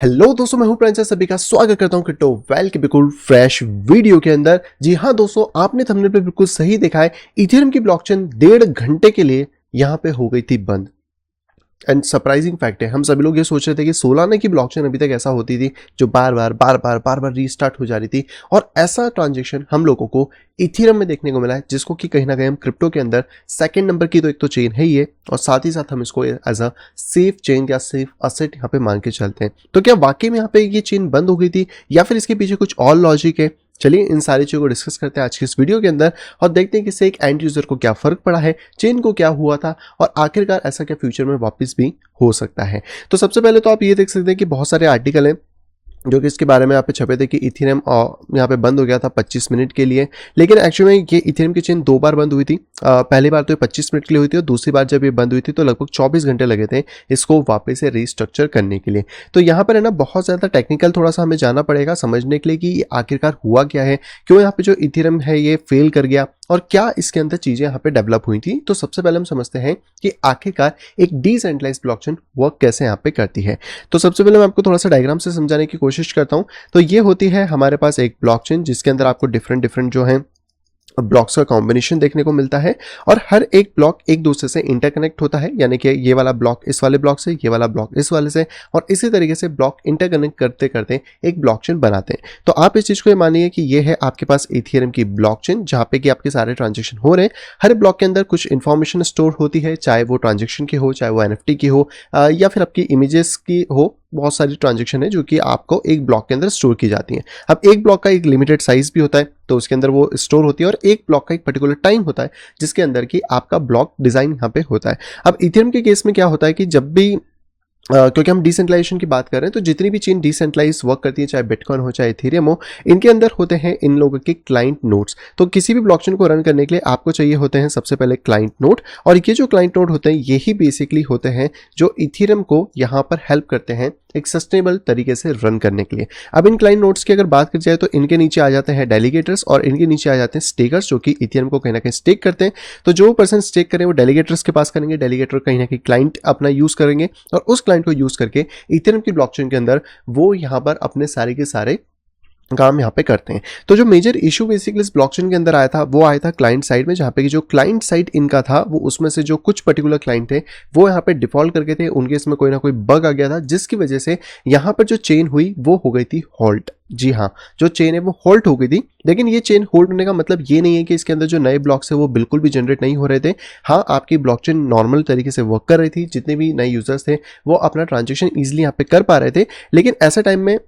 Hello दोस्तों, मैं हूं प्रिंसेस, सभी का स्वागत करता हूं क्रिप्टो वेल के बिल्कुल फ्रेश वीडियो के अंदर। जी हां दोस्तों, आपने थंबनेल पे बिल्कुल सही देखा है। इथेरियम की ब्लॉकचेन 1.5 घंटे के लिए यहां पे हो गई थी बंद। एंड सरप्राइजिंग फैक्ट है, हम सभी लोग ये सोच रहे थे कि सोलाना की ब्लॉकचेन अभी तक ऐसा होती थी जो बार बार रीस्टार्ट हो जा रही थी, और ऐसा ट्रांजेक्शन हम लोगों को इथेरियम में देखने को मिला है, जिसको कि कहीं ना कहीं हम क्रिप्टो के अंदर सेकंड नंबर की तो एक तो चेन है ही है, और साथ ही साथ हम इसको एज अ सेफ चेन या सेफ असेट यहाँ पे मान के चलते हैं। तो क्या वाकई में यहाँ पे ये चेन बंद हो गई थी, या फिर इसके पीछे कुछ और लॉजिक है? चलिए इन सारी चीज़ों को डिस्कस करते हैं आज की इस वीडियो के अंदर, और देखते हैं कि इससे एक एंड यूजर को क्या फर्क पड़ा है, चेन को क्या हुआ था, और आखिरकार ऐसा क्या फ्यूचर में वापस भी हो सकता है। तो सबसे पहले तो आप ये देख सकते हैं कि बहुत सारे आर्टिकल हैं जो कि इसके बारे में यहाँ पे छपे थे कि इथेरियम यहाँ पे बंद हो गया था 25 मिनट के लिए। लेकिन एक्चुअली में ये इथेरियम की चेन 2 बार बंद हुई थी। पहली बार तो ये 25 मिनट के लिए हुई थी, और दूसरी बार जब ये बंद हुई थी तो लगभग 24 घंटे लगे थे इसको वापस से रीस्ट्रक्चर करने के लिए। तो यहाँ पर है ना, बहुत ज़्यादा टेक्निकल थोड़ा सा हमें जाना पड़ेगा समझने के लिए कि ये आखिरकार हुआ क्या है, क्यों यहाँ पे जो इथेरियम है ये फेल कर गया, और क्या इसके अंदर चीज़ें यहाँ पे डेवलप हुई थी। तो सबसे पहले हम समझते हैं कि आखिरकार एक डिसेंट्रलाइज्ड ब्लॉकचेन वर्क कैसे यहाँ पे करती है। तो सबसे पहले मैं आपको थोड़ा सा डायग्राम से समझाने की कोशिश करता हूँ। तो ये होती है हमारे पास एक ब्लॉकचेन, जिसके अंदर आपको डिफरेंट जो है ब्लॉक्स का कॉम्बिनेशन देखने को मिलता है, और हर एक ब्लॉक एक दूसरे से इंटरकनेक्ट होता है, यानी कि ये वाला ब्लॉक इस वाले ब्लॉक से, ये वाला ब्लॉक इस वाले से, और इसी तरीके से ब्लॉक इंटरकनेक्ट करते करते एक ब्लॉकचेन बनाते हैं। तो आप इस चीज़ को ये मानिए कि ये है आपके पास इथेरियम की ब्लॉकचेन, जहाँ पे कि आपके सारे ट्रांजेक्शन हो रहे हैं। हर ब्लॉक के अंदर कुछ इन्फॉर्मेशन स्टोर होती है, चाहे वो ट्रांजेक्शन की हो, चाहे वो NFT की हो, या फिर आपकी इमेजेस की हो। बहुत सारी ट्रांजेक्शन है जो कि आपको एक ब्लॉक के अंदर स्टोर की जाती हैं। अब एक ब्लॉक का एक लिमिटेड साइज भी होता है, तो उसके अंदर वो स्टोर होती है, और एक ब्लॉक का एक पर्टिकुलर टाइम होता है जिसके अंदर कि आपका ब्लॉक डिजाइन यहाँ पे होता है। अब इथेरियम के केस में क्या होता है कि जब भी क्योंकि हम डिसेंट्रलाइजेशन की बात कर रहे हैं, तो जितनी भी चेन डिसेंट्रलाइज वर्क करती है, चाहे बिटकॉइन हो चाहे इथेरियम हो, इनके अंदर होते हैं इन लोगों के क्लाइंट नोड्स। तो किसी भी ब्लॉकचेन को रन करने के लिए आपको चाहिए होते हैं सबसे पहले क्लाइंट नोड, और ये जो क्लाइंट नोड होते हैं यही बेसिकली होते हैं जो इथेरियम को यहाँ पर हेल्प करते हैं एक सस्टेनेबल तरीके से रन करने के लिए। अब इन क्लाइंट नोड्स की अगर बात की जाए तो इनके नीचे आ जाते हैं डेलीगेटर्स, और इनके नीचे आ जाते हैं स्टेकर्स, जो कि इथेरियम को कहीं ना कहीं स्टेक करते हैं। तो जो पर्सन स्टेक करें वो डेलीगेटर्स के पास करेंगे, डेलीगेटर कहीं ना कहीं क्लाइंट अपना यूज करेंगे, और उस क्लाइंट को यूज करके इथेरियम की ब्लॉकचेन के अंदर वो यहाँ पर अपने सारे के सारे काम यहाँ पे करते हैं। तो जो मेजर इशू बेसिकली इस ब्लॉकचेन के अंदर आया था वो आया था क्लाइंट साइड में, जहाँ पे कि जो क्लाइंट साइड इनका था वो उसमें से जो कुछ पर्टिकुलर क्लाइंट थे वो यहाँ पे डिफॉल्ट करके थे, उनके इसमें कोई ना कोई बग आ गया था, जिसकी वजह से यहाँ पर जो चेन हुई वो हो गई थी होल्ड। जी हाँ, जो चेन है वो होल्ड हो गई थी। लेकिन ये चेन होल्ड होने का मतलब ये नहीं है कि इसके अंदर जो नए ब्लॉक्स है वो बिल्कुल भी जनरेट नहीं हो रहे थे। हाँ, आपकी ब्लॉकचेन नॉर्मल तरीके से वर्क कर रही थी, जितने भी नए यूजर्स थे वो अपना ट्रांजेक्शन ईजिली यहाँ पे कर पा रहे थे। लेकिन ऐसे टाइम में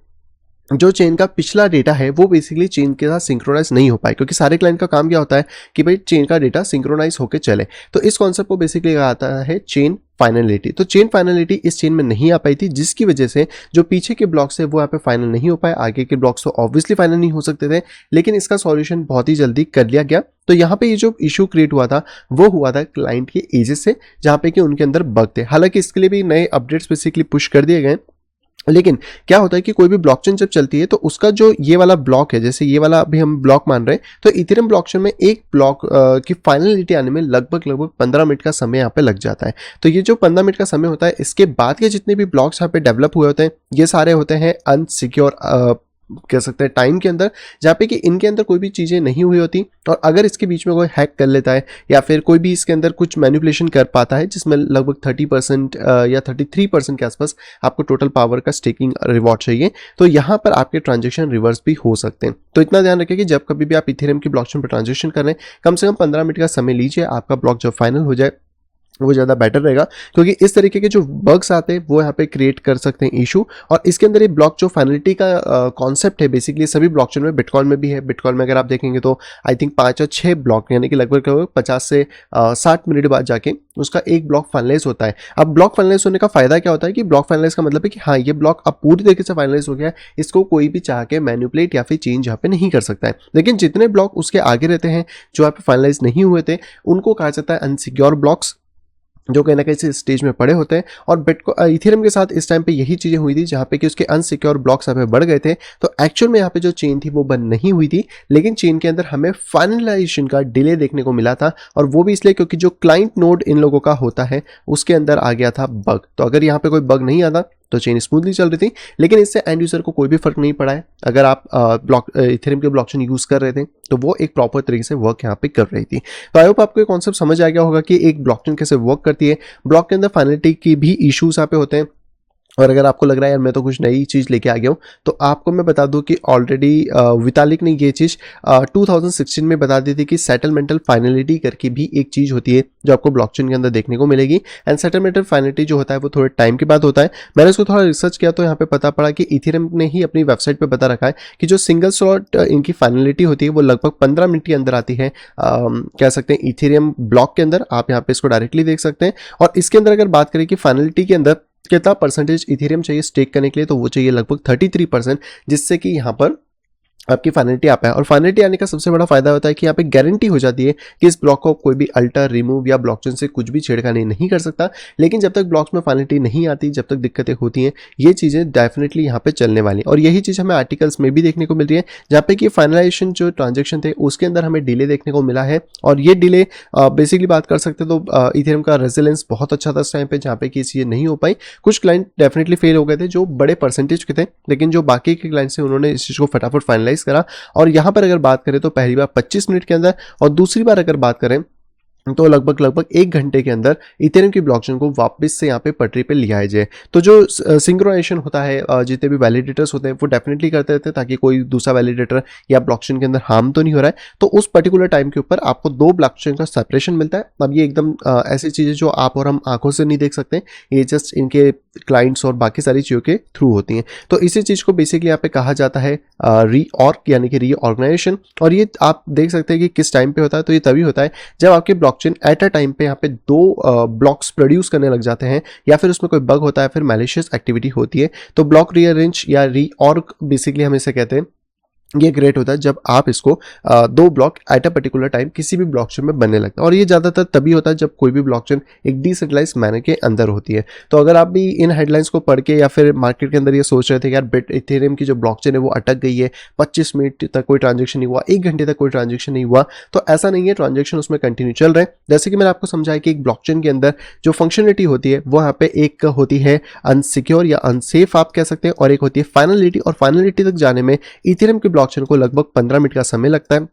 जो चेन का पिछला डेटा है वो बेसिकली चेन के साथ सिंक्रोनाइज नहीं हो पाए, क्योंकि सारे क्लाइंट का काम क्या होता है कि भाई चेन का डेटा सिंक्रोनाइज होकर चले। तो इस कॉन्सेप्ट को बेसिकली कहा जाता है चेन फाइनलिटी। तो चेन फाइनलिटी इस चेन में नहीं आ पाई थी, जिसकी वजह से जो पीछे के ब्लॉक्स है वो यहाँ पे फाइनल नहीं हो पाए। आगे के ब्लॉक्स तो ऑब्वियसली फाइनल नहीं हो सकते थे, लेकिन इसका सॉल्यूशन बहुत ही जल्दी कर लिया गया। तो यहाँ पे ये जो इशू क्रिएट हुआ था वो हुआ था क्लाइंट के एजेस से, जहाँ पे कि उनके अंदर बग थे। हालांकि इसके लिए भी नए अपडेट्स बेसिकली पुश कर दिए गए, लेकिन क्या होता है कि कोई भी ब्लॉकचेन जब चलती है तो उसका जो ये वाला ब्लॉक है, जैसे ये वाला अभी हम ब्लॉक मान रहे हैं, तो इथेरियम ब्लॉकचेन में एक ब्लॉक की फाइनलिटी आने में लगभग 15 मिनट का समय यहाँ पे लग जाता है। तो ये जो 15 मिनट का समय होता है, इसके बाद के जितने भी ब्लॉक्स यहाँ पे डेवलप हुए होते हैं ये सारे होते हैं अनसिक्योर कह सकते हैं टाइम के अंदर, जहाँ पे कि इनके अंदर कोई भी चीज़ें नहीं हुई होती, और अगर इसके बीच में कोई हैक कर लेता है या फिर कोई भी इसके अंदर कुछ मैनिपुलेशन कर पाता है, जिसमें लगभग 30% या 33% के आसपास आपको टोटल पावर का स्टेकिंग रिवॉर्ड चाहिए, तो यहाँ पर आपके ट्रांजेक्शन रिवर्स भी हो सकते हैं। तो इतना ध्यान रखें कि जब कभी भी आप इथेरियम की ब्लॉकचेन पर ट्रांजेक्शन कर रहे हैं, कम से कम 15 मिनट का समय लीजिए, आपका ब्लॉक जब फाइनल हो जाए वो ज़्यादा बेटर रहेगा, क्योंकि इस तरीके के जो बग्स आते हैं वो यहाँ पे क्रिएट कर सकते हैं इशू। और इसके अंदर ये ब्लॉक जो फाइनलिटी का कॉन्सेप्ट है बेसिकली सभी ब्लॉकचेन में, बिटकॉइन में भी है। बिटकॉइन में अगर आप देखेंगे तो आई थिंक 5 या 6 ब्लॉक, यानी कि लगभग 50 से 60 मिनट बाद जाके उसका एक ब्लॉक फाइनलाइज होता है। अब ब्लॉक फाइनलाइज होने का फायदा क्या होता है कि ब्लॉक फाइनलाइज का मतलब है कि हाँ, ये ब्लॉक अब पूरी तरीके से फाइनलाइज हो गया है, इसको कोई भी चाह के मैनिपुलेट या फिर चेंज यहाँ पे नहीं कर सकता है। लेकिन जितने ब्लॉक उसके आगे रहते हैं जो यहाँ पे फाइनलाइज नहीं हुए थे, उनको कहा जाता है अनसिक्योर ब्लॉक्स, जो कहीं ना कहीं स्टेज में पड़े होते हैं। और इथेरियम के साथ इस टाइम पे यही चीज़ें हुई थी, जहाँ पे कि उसके अनसिक्योर ब्लॉक्स यहाँ पे बढ़ गए थे। तो एक्चुअल में यहाँ पे जो चेन थी वो बंद नहीं हुई थी, लेकिन चेन के अंदर हमें फाइनलाइजेशन का डिले देखने को मिला था, और वो भी इसलिए क्योंकि जो क्लाइंट नोड इन लोगों का होता है उसके अंदर आ गया था बग। तो अगर यहाँ पे कोई बग नहीं आता तो चेन स्मूथली चल रही थी, लेकिन इससे एंड यूजर को कोई भी फर्क नहीं पड़ा है। अगर आप इथेरियम के ब्लॉकचेन यूज कर रहे थे तो वो एक प्रॉपर तरीके से वर्क यहाँ पे कर रही थी। तो आई होप आपको ये कॉन्सेप्ट समझ आ गया होगा कि एक ब्लॉकचेन कैसे वर्क करती है, ब्लॉक के अंदर फाइनलिटी की भी इश्यूज यहाँ पे होते हैं। और अगर आपको लग रहा है यार मैं तो कुछ नई चीज़ लेके आ गया हूँ, तो आपको मैं बता दूं कि ऑलरेडी वितालिक ने ये चीज़ 2016 में बता दी थी कि सेटलमेंटल फाइनलिटी करके भी एक चीज़ होती है जो आपको ब्लॉकचेन के अंदर देखने को मिलेगी। एंड सेटलमेंटल फाइनलिटी जो होता है वो थोड़े टाइम के बाद होता है। मैंने इसको थोड़ा रिसर्च किया तो यहाँ पे पता पड़ा कि इथेरियम ने ही अपनी वेबसाइट पर बता रखा है कि जो सिंगल स्लॉट इनकी फाइनलिटी होती है वो लगभग 15 मिनट के अंदर आती है, कह सकते हैं इथेरियम ब्लॉक के अंदर। आप यहाँ पे इसको डायरेक्टली देख सकते हैं। और इसके अंदर अगर बात करें कि फाइनलिटी के अंदर कितना परसेंटेज इथेरियम चाहिए स्टेक करने के लिए, तो वो चाहिए लगभग 33%, जिससे कि यहाँ पर आपकी फाइनलिटी आ पाए। और फाइनलिटी आने का सबसे बड़ा फायदा होता है कि यहाँ पे गारंटी हो जाती है कि इस ब्लॉक को कोई भी अल्टर, रिमूव या ब्लॉकचेन से कुछ भी छेड़खानी नहीं कर सकता। लेकिन जब तक ब्लॉक्स में फाइनलिटी नहीं आती, जब तक दिक्कतें होती हैं, ये चीज़ें डेफिनेटली यहाँ पे चलने वाली। और यही चीज़ हमें आर्टिकल्स में भी देखने को मिल रही है, जहाँ पे कि फाइनलाइजेशन जो ट्रांजेक्शन थे उसके अंदर हमें डिले देखने को मिला है। और ये डिले बेसिकली बात कर सकते तो इथेरियम का रेजिलेंस बहुत अच्छा था इस टाइम पे, जहाँ पे कि ये चीज़ें नहीं हो पाई। कुछ क्लाइंट डेफिनेटली फेल हो गए थे जो बड़े परसेंटेज के थे, लेकिन जो बाकी के क्लाइंट्स थे उन्होंने इस चीज़ को फटाफट फाइनलाइज करा। और यहाँ पर अगर बात करें तो पहली बार 25 मिनट के अंदर, और दूसरी बार अगर बात करें तो लगभग 1 घंटे के अंदर इथेरियम की ब्लॉकचेन को वापस से यहाँ पे पटरी पे ले आया जाए। तो जो सिंक्रोनाइजेशन होता है, जितने भी वैलिडेटर्स होते हैं वो डेफिनेटली करते रहते हैं ताकि कोई दूसरा वैलिडेटर या ब्लॉकचेन के अंदर हार्म तो नहीं हो रहा है। तो उस पर्टिकुलर टाइम के ऊपर आपको 2 ब्लॉकचेन का सेपरेशन मिलता है। अब ये एकदम ऐसी चीज़ें जो आप और हम आंखों से नहीं देख सकते, ये जस्ट इनके क्लाइंट्स और बाकी सारी चीज़ों के थ्रू होती हैं। तो इसी चीज़ को बेसिकली यहाँ पे कहा जाता है रीऑर्ग, यानी कि रीऑर्गेनाइजेशन। और ये आप देख सकते हैं कि किस टाइम पे होता है। तो ये तभी होता है जब आपके ब्लॉकचेन एट अ टाइम पे यहाँ पे 2 ब्लॉक्स प्रोड्यूस करने लग जाते हैं, या फिर उसमें कोई बग होता है, फिर मैलिशियस एक्टिविटी होती है। तो ब्लॉक रीअरेंज या रीऑर्ग बेसिकली हम इसे कहते हैं। ये ग्रेट होता है जब आप इसको 2 block at a particular time किसी भी ब्लॉकचेन में बनने लगता है। और ये ज़्यादातर तभी होता है जब कोई भी ब्लॉकचेन एक डिसेंट्रलाइज्ड मैनर के अंदर होती है। तो अगर आप भी इन हेडलाइंस को पढ़ के या फिर मार्केट के अंदर ये सोच रहे थे कि यार इथेरियम की जो ब्लॉकचेन है वो अटक गई है, 25 मिनट तक कोई ट्रांजेक्शन नहीं हुआ, 1 घंटे तक कोई ट्रांजेक्शन नहीं हुआ, तो ऐसा नहीं है, ट्रांजेक्शन उसमें कंटिन्यू चल रहे हैं। जैसे कि मैंने आपको समझाया कि एक ब्लॉकचेन के अंदर जो फंक्शनलिटी होती है वो यहाँ पे एक होती है अनसिक्योर या अनसेफ आप कह सकते हैं, और एक होती है फाइनलिटी। और फाइनलिटी तक जाने में इथेरियम की ब्लॉकचेन को लगभग 15 मिनट का समय लगता है।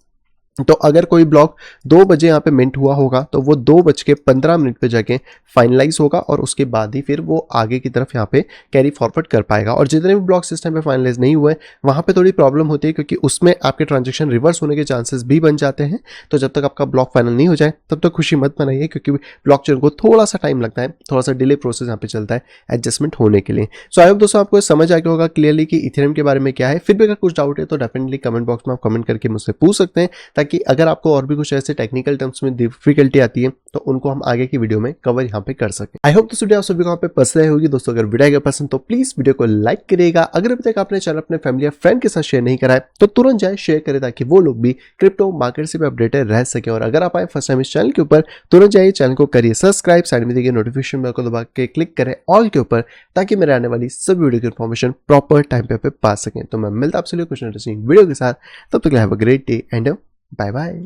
तो अगर कोई ब्लॉक 2 बजे यहाँ पे मिंट हुआ होगा तो वो 2:15 पे जाके फाइनलाइज होगा, और उसके बाद ही फिर वो आगे की तरफ यहाँ पे कैरी फॉरवर्ड कर पाएगा। और जितने भी ब्लॉक सिस्टम पे फाइनलाइज नहीं हुए वहाँ पे थोड़ी प्रॉब्लम होती है, क्योंकि उसमें आपके ट्रांजेक्शन रिवर्स होने के चांसेस भी बन जाते हैं। तो जब तक आपका ब्लॉक फाइनल नहीं हो जाए तब तक खुशी मत मनाइए, क्योंकि ब्लॉकचेन को थोड़ा सा टाइम लगता है, थोड़ा सा डिले प्रोसेस यहाँ पे चलता है एडजस्टमेंट होने के लिए। सो आई होप दोस्तों आपको समझ आ गया होगा क्लियरली कि इथेरियम के बारे में क्या है। फिर भी अगर कुछ डाउट है तो डेफिनेटली कमेंट बॉक्स में आप कमेंट करके मुझसे पूछ सकते हैं, ताकि अगर आपको और भी कुछ ऐसे टेक्निकल टर्म्स में डिफिकल्टी आती है तो उनको हम आगे की वीडियो में कवर यहाँ पे कर सकें। आई होप दोस्तों वीडियो आप सभी को यहाँ पे पसंद आई होगी। दोस्तों अगर वीडियो अगर पसंद तो प्लीज वीडियो को लाइक करिएगा। अगर अभी तक आपने चैनल अपने फैमिली या फ्रेंड के साथ शेयर नहीं करा है तो तुरंत जाए शेयर करें, ताकि वो लोग भी क्रिप्टो मार्केट से भी अपडेटेड रह सके। और अगर आप आए फर्स्ट टाइम इस चैनल के ऊपर, तुरंत जाइए चैनल को करिए सब्सक्राइब, साइड में देखिए नोटिफिकेशन बेल को दबा के क्लिक करें ऑल के ऊपर, ताकि मेरे आने वाली सब वीडियो की इन्फॉर्मेशन प्रॉपर टाइम पे पा सकें। तो मैं मिलता आपसे कुछ इंटरेस्टिंग वीडियो के साथ, तब तक have a great day and bye bye.